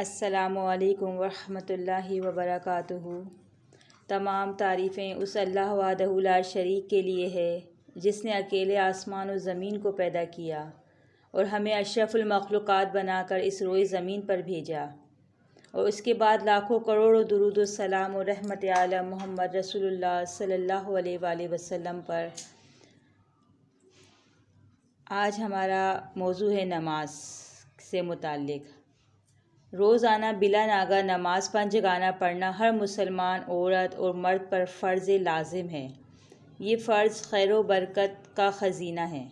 السلام علیکم ورحمۃ اللہ وبرکاتہ۔ تمام تعریفیں اس اللہ وحدہ لا شریک کے لیے ہے جس نے اکیلے آسمان و زمین کو پیدا کیا اور ہمیں اشرف المخلوقات بنا کر اس روئے زمین پر بھیجا، اور اس کے بعد لاکھوں کروڑوں درود و سلام و رحمت عالم محمد رسول اللہ صلی اللہ علیہ وآلہ وسلم پر۔ آج ہمارا موضوع ہے نماز سے متعلق۔ روزانہ بلا ناغہ نماز پنجگانہ پڑھنا ہر مسلمان عورت اور مرد پر فرض لازم ہے۔ یہ فرض خیر و برکت کا خزینہ ہے۔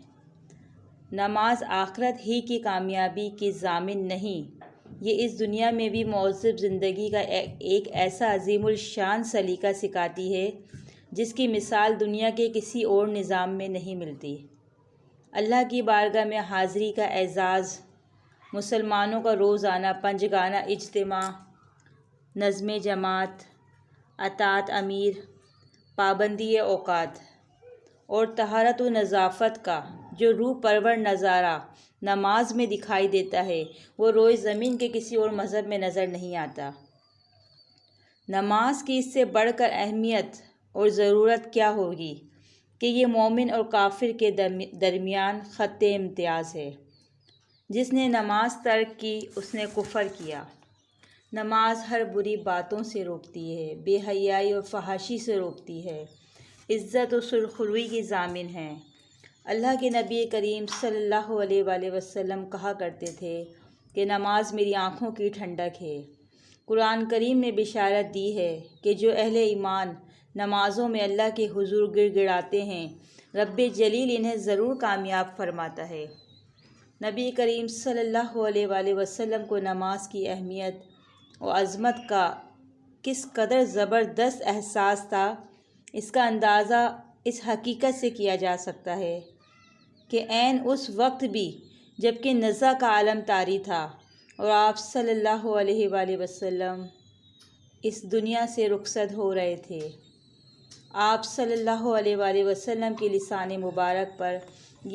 نماز آخرت ہی کی کامیابی کی ضامن نہیں، یہ اس دنیا میں بھی معذب زندگی کا ایک ایسا عظیم الشان سلیقہ سکھاتی ہے جس کی مثال دنیا کے کسی اور نظام میں نہیں ملتی۔ اللہ کی بارگاہ میں حاضری کا اعزاز، مسلمانوں کا روزانہ پنجگانہ اجتماع، نظم جماعت، اطاعت امیر، پابندی اوقات اور طہارت و نظافت کا جو روح پرور نظارہ نماز میں دکھائی دیتا ہے، وہ روئے زمین کے کسی اور مذہب میں نظر نہیں آتا۔ نماز کی اس سے بڑھ کر اہمیت اور ضرورت کیا ہوگی کہ یہ مومن اور کافر کے درمیان خط امتیاز ہے۔ جس نے نماز ترک کی اس نے کفر کیا۔ نماز ہر بری باتوں سے روکتی ہے، بے حیائی اور فحاشی سے روکتی ہے، عزت و سرخروئی کی ضامن ہے۔ اللہ کے نبی کریم صلی اللہ علیہ وآلہ وسلم کہا کرتے تھے کہ نماز میری آنکھوں کی ٹھنڈک ہے۔ قرآن کریم نے بشارت دی ہے کہ جو اہل ایمان نمازوں میں اللہ کے حضور گڑ گڑاتے ہیں، رب جلیل انہیں ضرور کامیاب فرماتا ہے۔ نبی کریم صلی اللہ علیہ وآلہ وسلم کو نماز کی اہمیت و عظمت کا کس قدر زبردست احساس تھا، اس کا اندازہ اس حقیقت سے کیا جا سکتا ہے کہ عین اس وقت بھی جب کہ نزع کا عالم طاری تھا اور آپ صلی اللہ علیہ وآلہ وسلم اس دنیا سے رخصت ہو رہے تھے، آپ صلی اللہ علیہ وآلہ وسلم کی لسان مبارک پر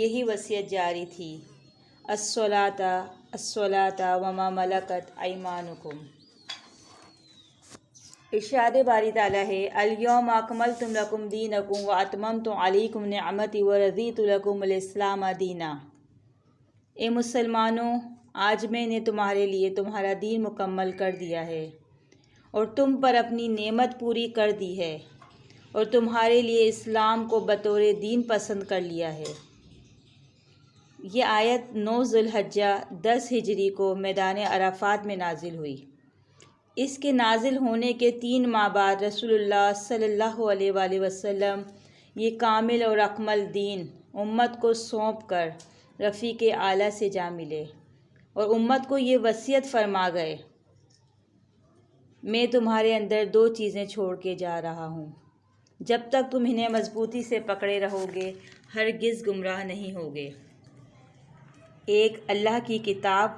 یہی وصیت جاری تھی: الصلاۃ الصلاۃ وما ملکت ایمانکم۔ ارشاد باری تعالیٰ ہے: الیوم اکملت لکم دینکم واتممت علیکم نعمتی ورضیت لکم الاسلام دینا۔ اے مسلمانوں، آج میں نے تمہارے لیے تمہارا دین مکمل کر دیا ہے اور تم پر اپنی نعمت پوری کر دی ہے اور تمہارے لیے اسلام کو بطور دین پسند کر لیا ہے۔ یہ آیت 9 ذی الحجہ 10 ہجری کو میدان عرفات میں نازل ہوئی۔ اس کے نازل ہونے کے 3 ماہ بعد رسول اللہ صلی اللہ علیہ وآلہ وسلم یہ کامل اور اکمل دین امت کو سونپ کر رفیق اعلیٰ سے جا ملے اور امت کو یہ وصیت فرما گئے: میں تمہارے اندر 2 چیزیں چھوڑ کے جا رہا ہوں، جب تک تم انہیں مضبوطی سے پکڑے رہو گے ہرگز گمراہ نہیں ہوگے۔ ایک اللہ کی کتاب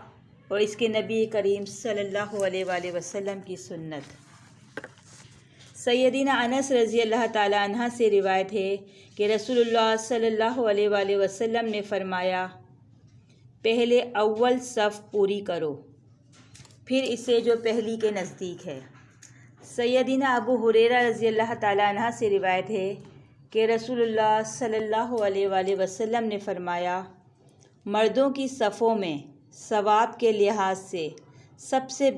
اور اس کے نبی کریم صلی اللہ علیہ وآلہ وسلم کی سنت۔ سیدنا انس رضی اللہ تعالیٰ عنہ سے روایت ہے کہ رسول اللہ صلی اللہ علیہ وآلہ وسلم نے فرمایا: پہلے اول صف پوری کرو، پھر اسے جو پہلی کے نزدیک ہے۔ سیدنا ابو ہریرہ رضی اللہ تعالیٰ عنہ سے روایت ہے کہ رسول اللہ صلی اللہ علیہ وآلہ وسلم نے فرمایا: مردوں کی صفوں میں ثواب کے لحاظ سے سب سے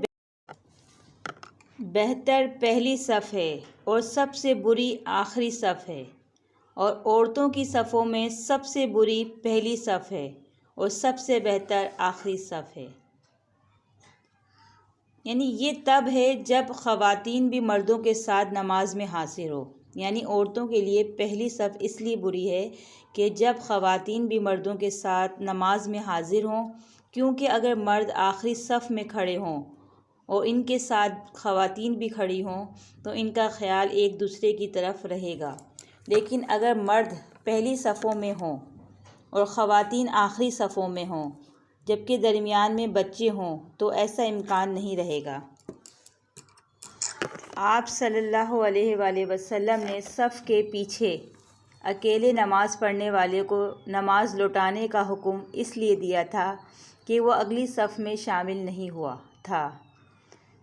بہتر پہلی صف ہے اور سب سے بری آخری صف ہے، اور عورتوں کی صفوں میں سب سے بری پہلی صف ہے اور سب سے بہتر آخری صف ہے۔ یعنی یہ تب ہے جب خواتین بھی مردوں کے ساتھ نماز میں حاضر ہو۔ یعنی عورتوں کے لیے پہلی صف اس لیے بری ہے کہ جب خواتین بھی مردوں کے ساتھ نماز میں حاضر ہوں، کیونکہ اگر مرد آخری صف میں کھڑے ہوں اور ان کے ساتھ خواتین بھی کھڑی ہوں تو ان کا خیال ایک دوسرے کی طرف رہے گا، لیکن اگر مرد پہلی صفوں میں ہوں اور خواتین آخری صفوں میں ہوں جبکہ درمیان میں بچے ہوں تو ایسا امکان نہیں رہے گا۔ آپ صلی اللہ علیہ وآلہ وسلم نے صف کے پیچھے اکیلے نماز پڑھنے والے کو نماز لوٹانے کا حکم اس لیے دیا تھا کہ وہ اگلی صف میں شامل نہیں ہوا تھا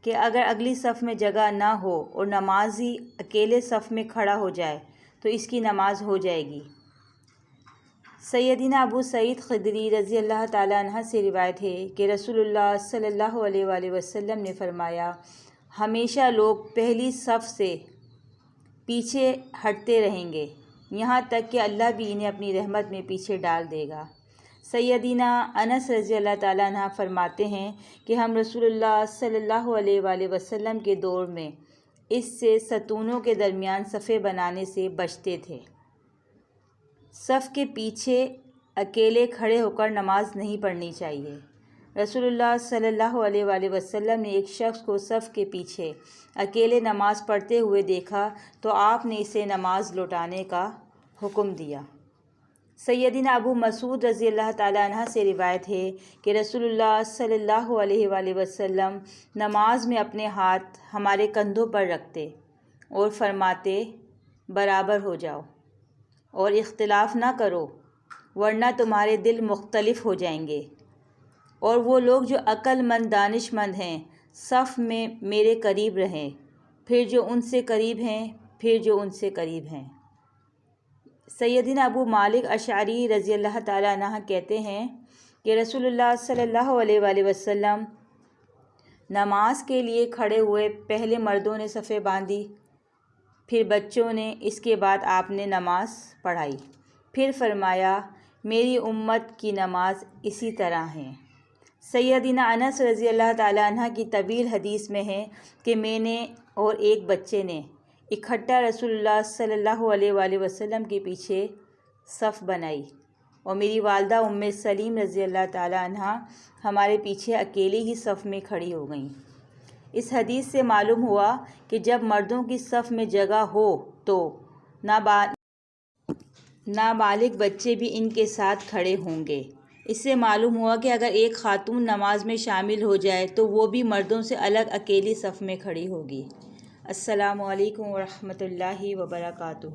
کہ اگر اگلی صف میں جگہ نہ ہو اور نمازی اکیلے صف میں کھڑا ہو جائے تو اس کی نماز ہو جائے گی۔ سیدنا ابو سعید خدری رضی اللہ تعالیٰ عنہ سے روایت ہے کہ رسول اللہ صلی اللہ علیہ وآلہ وسلم نے فرمایا، ہمیشہ لوگ پہلی صف سے پیچھے ہٹتے رہیں گے یہاں تک کہ اللہ بھی انہیں اپنی رحمت میں پیچھے ڈال دے گا۔ سیدنا انس رضی اللہ تعالیٰ عنہ فرماتے ہیں کہ ہم رسول اللہ صلی اللہ علیہ وآلہ وسلم کے دور میں اس سے ستونوں کے درمیان صفیں بنانے سے بچتے تھے۔ صف کے پیچھے اکیلے کھڑے ہو کر نماز نہیں پڑھنی چاہیے۔ رسول اللہ صلی اللہ علیہ وآلہ وسلم نے ایک شخص کو صف کے پیچھے اکیلے نماز پڑھتے ہوئے دیکھا تو آپ نے اسے نماز لوٹانے کا حکم دیا۔ سیدنا ابو مسعود رضی اللہ تعالیٰ عنہ سے روایت ہے کہ رسول اللہ صلی اللہ علیہ وآلہ وسلم نماز میں اپنے ہاتھ ہمارے کندھوں پر رکھتے اور فرماتے، برابر ہو جاؤ اور اختلاف نہ کرو ورنہ تمہارے دل مختلف ہو جائیں گے، اور وہ لوگ جو عقل مند دانش مند ہیں صف میں میرے قریب رہیں، پھر جو ان سے قریب ہیں، پھر جو ان سے قریب ہیں۔ سیدنا ابو مالک اشعری رضی اللہ تعالیٰ عنہ کہتے ہیں کہ رسول اللہ صلی اللہ علیہ وآلہ وسلم نماز کے لیے کھڑے ہوئے، پہلے مردوں نے صفیں باندھی، پھر بچوں نے، اس کے بعد آپ نے نماز پڑھائی، پھر فرمایا میری امت کی نماز اسی طرح ہے۔ سیدنا انس رضی اللہ تعالیٰ عنہ کی طویل حدیث میں ہے کہ میں نے اور ایک بچے نے اکٹھا رسول اللہ صلی اللہ علیہ وآلہ وسلم کے پیچھے صف بنائی اور میری والدہ ام سلیم رضی اللہ تعالیٰ عنہ ہمارے پیچھے اکیلی ہی صف میں کھڑی ہو گئیں۔ اس حدیث سے معلوم ہوا کہ جب مردوں کی صف میں جگہ ہو تو نابالغ بچے بھی ان کے ساتھ کھڑے ہوں گے۔ اس سے معلوم ہوا کہ اگر ایک خاتون نماز میں شامل ہو جائے تو وہ بھی مردوں سے الگ اکیلی صف میں کھڑی ہوگی۔ السلام علیکم ورحمۃ اللہ وبرکاتہ۔